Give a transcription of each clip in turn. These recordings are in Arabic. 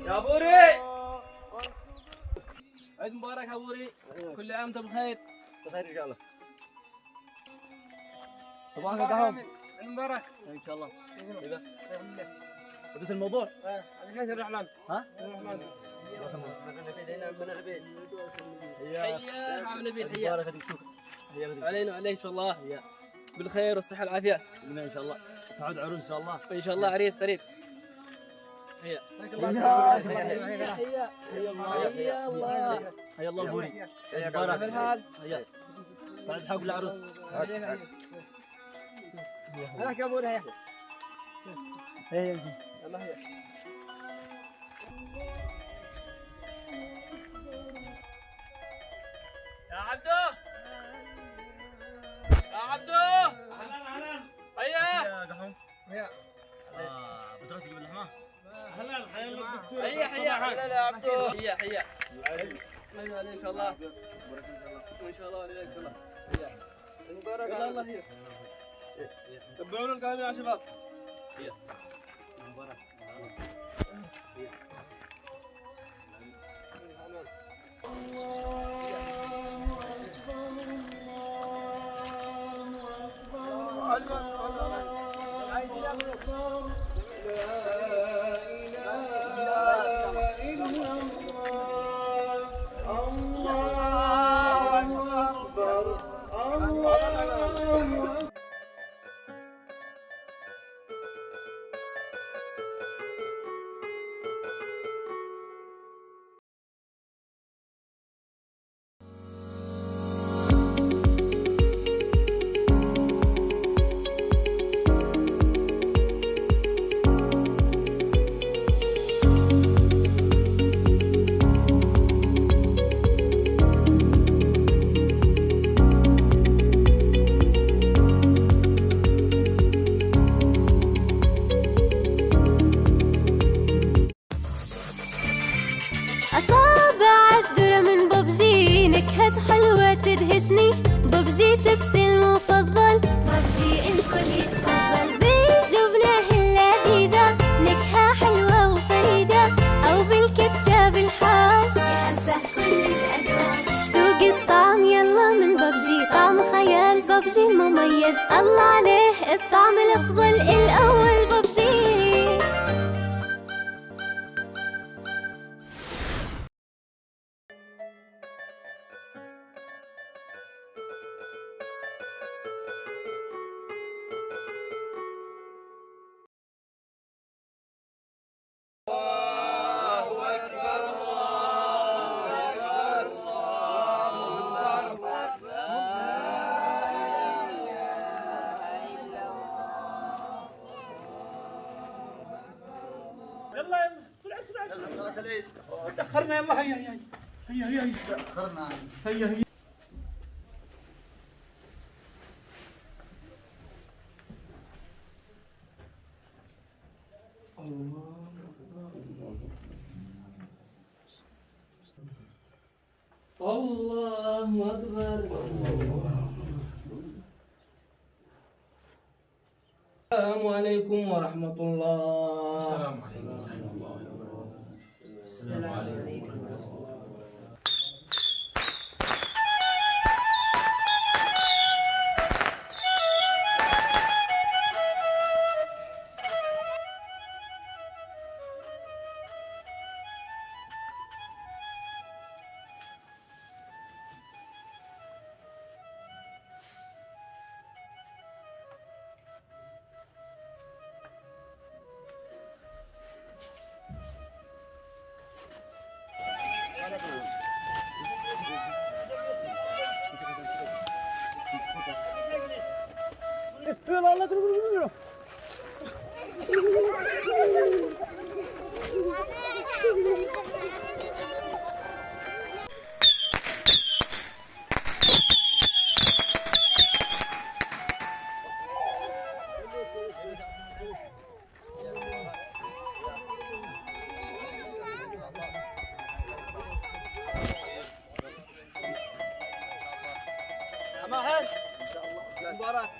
يا بوري، عيد مبارك يا بوري. كل عام وانت بخير. بخير ان شاء الله. صباحك دحوم. عيد مبارك ان شاء الله. ايوه بديت الموضوع. ايش الرحلان؟ ها؟ الرحلان. من البيت. حيا عم نبيل حيا. مبارك هذيك شكرا. علينا وعليك والله. بالخير والصحة والعافية. ان شاء الله. تعود عروس ان شاء الله. ان شاء الله عريس قريب. هيا. حيا الله. حيا الله البوري. مبارك. كيف الحال؟ حيا. تعال حق العروس. هذاك يا بوري هيا. هيا. يلا هيا. يا عبدو، يا عبدو. اهلا هيا يا دحوم. هيا. بدرتك باللحمه. اهلا حيا الله الدكتور. هيا هيا يا عبدو. هيا هيا. الله عليك ان شاء الله. وان شاء الله عليك ان شاء الله. هيا. مبارك يا الله. هيا. تبعونا القائمين يا شباب. هيا. مبارك. أصابع الذرة من ببجي، نكهة حلوة تدهشني. ببجي شيبسي المفضل، ببجي الكل يتفضل. بالجبنة اللذيذة، نكهة حلوة وفريدة، أو بالكاتشب الحار يحبه كل الأذواق. ذوق الطعم يلا من ببجي، طعم خيال. ببجي المميز الله عليه، الطعم الأفضل الأول ببجي. يلا بسرعه بسرعه. صلاة العيد. تاخرنا يلا. هيا هيا هيا هيا هيا. تأخرنا. هيا هيا. الله أكبر. السلام عليكم ورحمة الله. السلام عليكم ورحمة الله وبركاته. السلام عليكم. ماهر مبارك.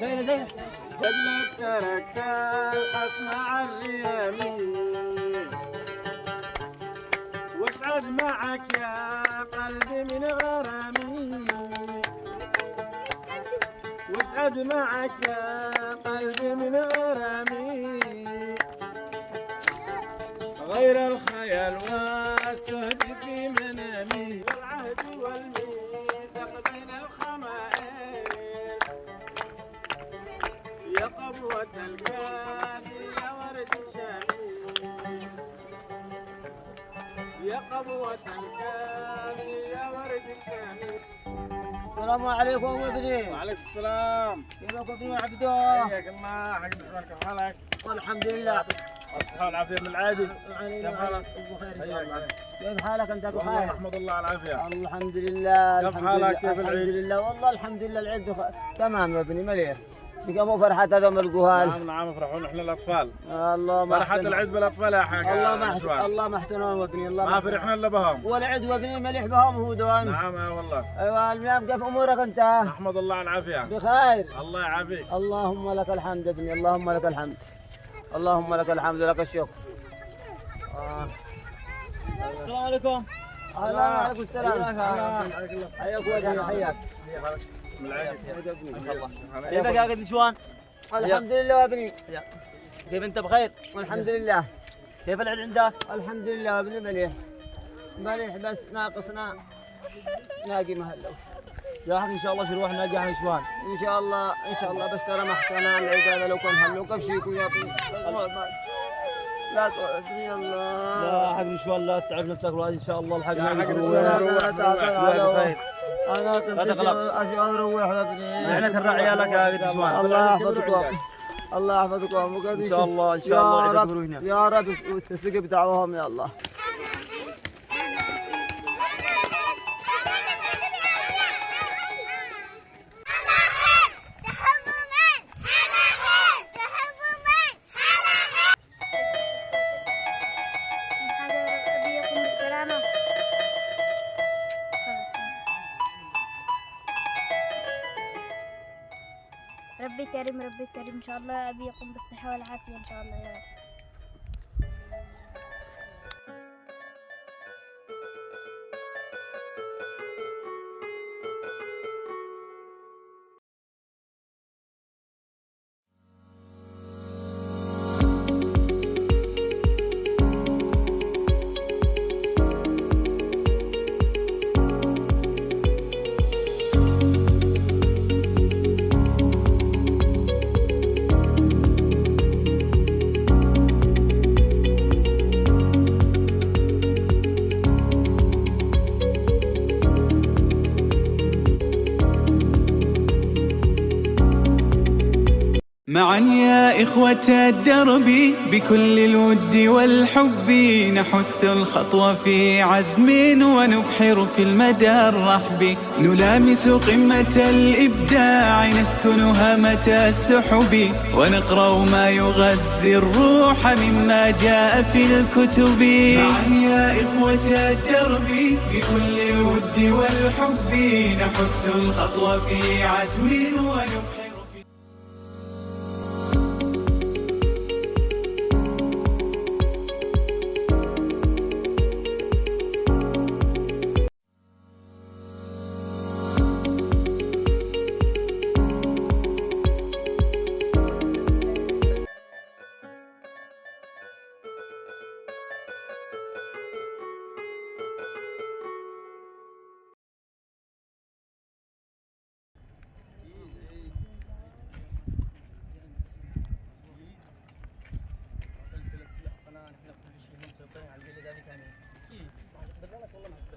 زينة قبلك تركت أصنع الريامي واسعد معك يا قلبي من غرامي واسعد معك يا قلبي من غرامي غير الخيال والسهد في منامي والعهد والميثاق بين الخمائل يا قبوة الكافي يا ورد الشامي يا قبوة الكافي يا ورد الشامي. السلام عليكم ابني. وعليكم السلام. كيفك ابني عبدو؟ حياك الله. حق دشمنك كيف حالك؟ والحمد لله. الصحة والعافية من العادي. كيف حالك؟ بخير ان شاء الله. كيف حالك انت بخير؟ والله نحمد الله على العافية. الحمد لله. كيف حالك؟ كيف الحمد العيد؟ لله والله الحمد لله العيد تمام يا ابني مليح. بقى فرحة هذول الجهال. نعم يفرحون احنا الاطفال. الله ما فرحة العيد بالاطفال يا حاج. الله ما احسنهم يا ابني. الله ما فرحنا الا بهم. والعيد وابني مليح بهم هو دوام. نعم والله. ايوه الميام كيف امورك انت؟ نحمد الله على العافية. بخير. الله يعافيك. اللهم لك الحمد ابني. اللهم لك الحمد. اللهم لك الحمد ولك الشكر. السلام عليكم. عليكم السلام. حياك ابني حياك. كيفك يا قد شوان؟ الحمد لله يا ابني. كيف انت بخير؟ والحمد لله. كيف العيد عندك؟ الحمد لله يا ابني مليح. مليح بس ناقصنا ناقي مهلوش. يا اخي ان شاء الله شروح ناجي على نسوان. ان شاء الله ان شاء الله بس ترى محسنا العيد هذا لو كان هلو كيف شيكو يا ابني. لا تؤذني الله. لا حق نسوان لا تتعب نفسك ان شاء الله الحق انا كنت اشياء اروح يا ابني. لعنة الرعيالك يا قد نسوان. الله يحفظكم. الله يحفظكم ان شاء الله ان شاء الله عيد الفروج هنا. يا رب وتستجب دعوهم يا الله. ربي كريم ربي كريم ان شاء الله ابي يقوم بالصحه والعافيه ان شاء الله يا رب. معا يا إخوة الدرب بكل الود والحب نحث الخطوة في عزم ونبحر في المدى الرحب نلامس قمة الإبداع نسكن هامة السحب ونقرأ ما يغذي الروح مما جاء في الكتب. معا يا إخوة الدرب بكل الود والحب نحث الخطوة في عزم ونبحر.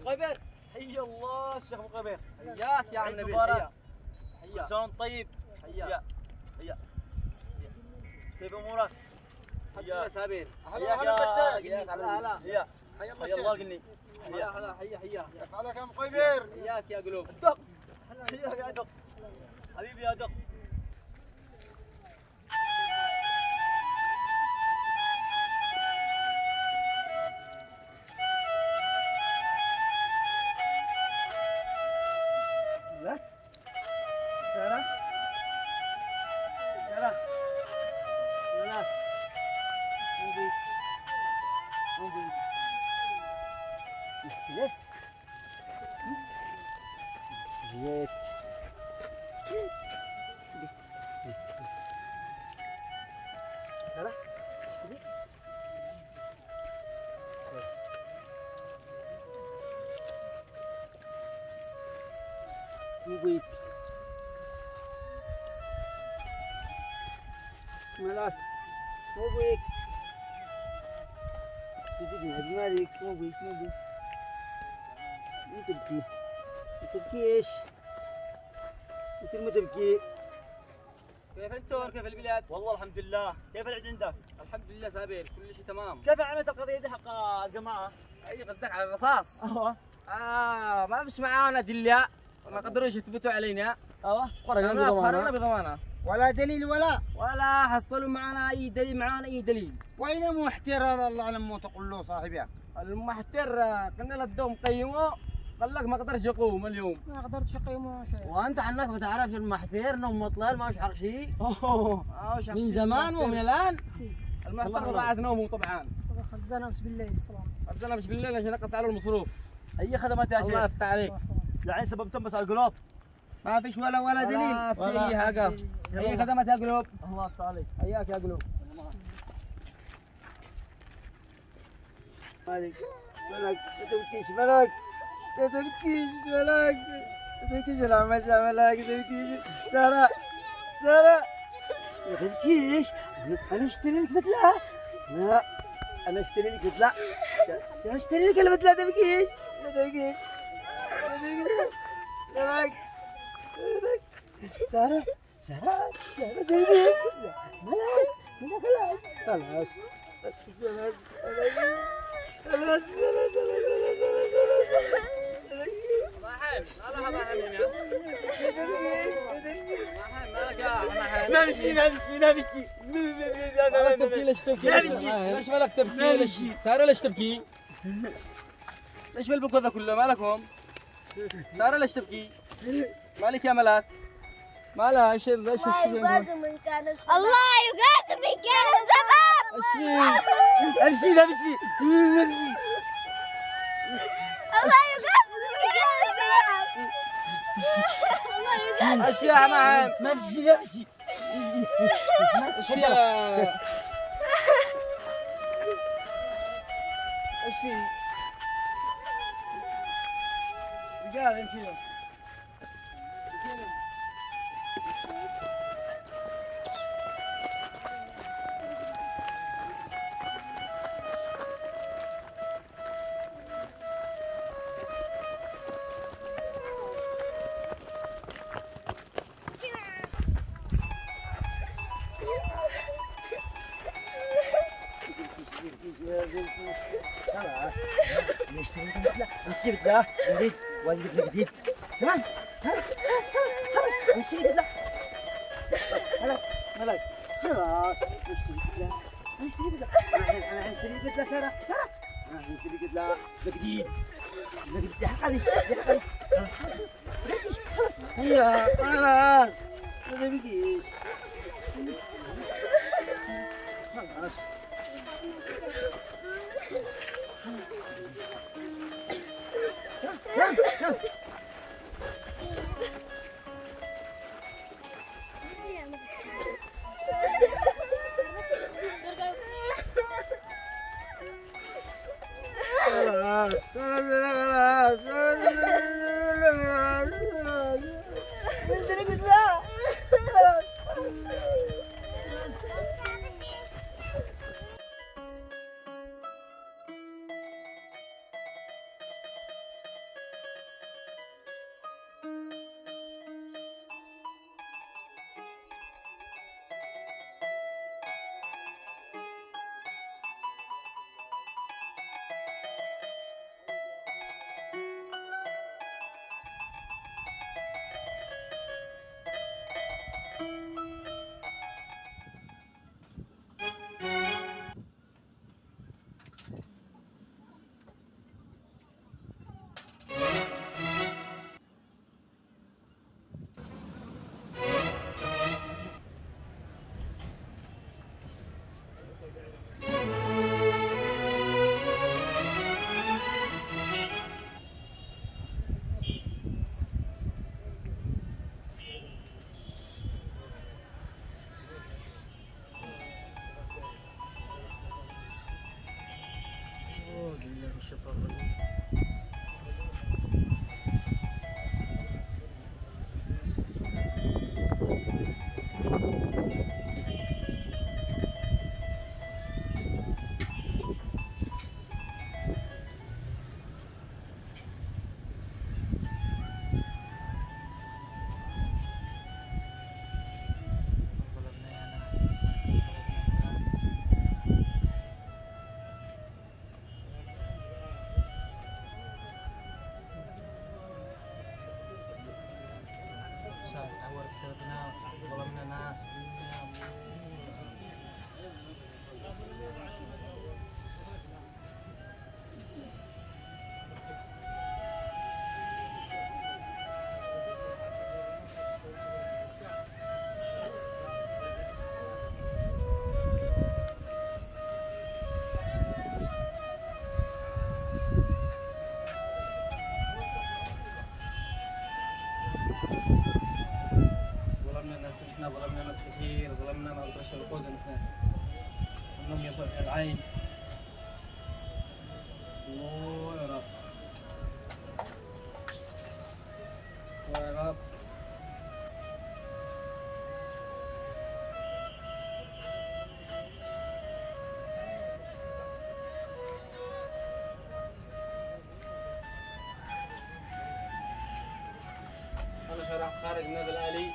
قبير حي الله الشيخ ابو قبير. حياك يا عم نبيل. حياك. شلون طيب؟ حياك. حياك. كيف امورك؟ حياك سابين. حياك يا حياك. هلا هلا. حياك. حيا الله قلني. هلا هلا حيا حيا. كيف حالك يا ام قبير؟ حياك يا قلوب. دق. حياك يا دق. حبيبي يا دق. بيك مالك مو بيك تدقني مالك مو بيك ليه تبكي؟ ما تبكيش مثل ما تبكي. كيف التور؟ كيف البلاد؟ والله الحمد لله. كيف العيد عندك؟ الحمد لله سابير، كل شيء تمام. كيف عملت القضية دي حق الجماعة؟ اي قصدك على الرصاص؟ ايوه ما فيش معانا ادله، ما قدروش يثبتوا علينا. ايوه خرجنا بضمانه ولا دليل ولا حصلوا معنا اي دليل. وين محتر هذا الله على ما تقول له صاحبي؟ المحتر قلنا له الدوم قيمه، قال لك ما قدرش يقوم اليوم. ما قدرتش اقيمه شيء. وانت عنك ما تعرفش المحتير انه مطلال ماش حق شيء من زمان ومن الان. المحتر ضاعت نومه طبعا. خزانه بس بالليل صراحه. خزانه مش بالليل عشان نقص على المصروف. اي خدمات يا الله شيخ؟ يفتح عليك. يعني سببتم بس على القلوب؟ ما فيش ولا دليل. ولا في اي حاجه. اي خدمات يا قلوب. الله يفتح عليك. حياك يا قلوب. مالك مالك لا تبكيش مالك لا تبكيش مالك لا تبكيش العمسة مالك لا تبكيش سارة لا تبكيش أنا أشتري لك بدلة. لا أنا أشتري لك بدلة. أنا أشتري لك البدلة لا تبكيش مالك سارة تبكيش مالك خلاص خلاص ليش مالك تبكي؟ سارة ليش تبكي؟ ليش بالبكو ذا كله مالكم؟ سارة ليش تبكي؟ مالك يا ملاك؟ مالها ايش الله يقاسم ان كان السبب. امشي الله يقاسم ان كان السبب. ايش فيها معهم؟ امشي ايش فيها؟ ايش فيه؟ رجال امشي. خلاص نشتري بدلة نجيب بدلة جديد والدي بدلة جديد تمام خلاص نشتري بدلة ملك خلاص نشتري بدلة أنا حنشتري بدلة سارة أنا حنشتري بدلة جديد حق علي خلاص هيا خلاص ما تبكيش خلاص كثير ظلمنا ما بترشوا الخوذ الاثنين انهم يطلع العين الله يا رب الله يا رب انا شرح خارج من الالي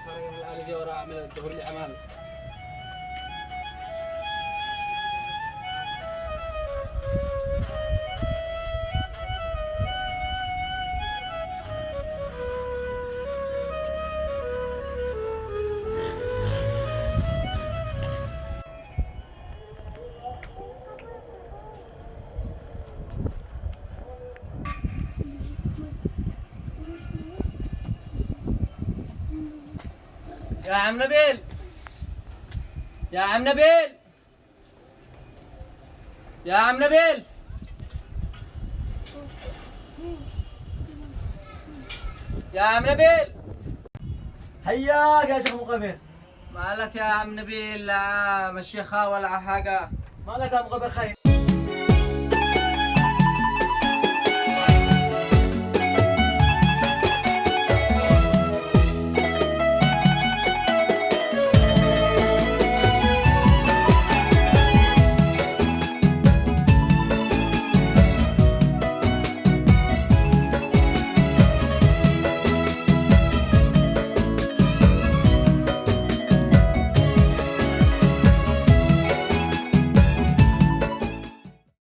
خارج من الالي دي وراح اعمل الظهور اللي امامي يا عم نبيل يا عم نبيل يا عم نبيل يا عم نبيل حياك يا شيخ مقبل. مالك يا عم نبيل لا مشيخة ولا حاجة مالك يا مقبل خير؟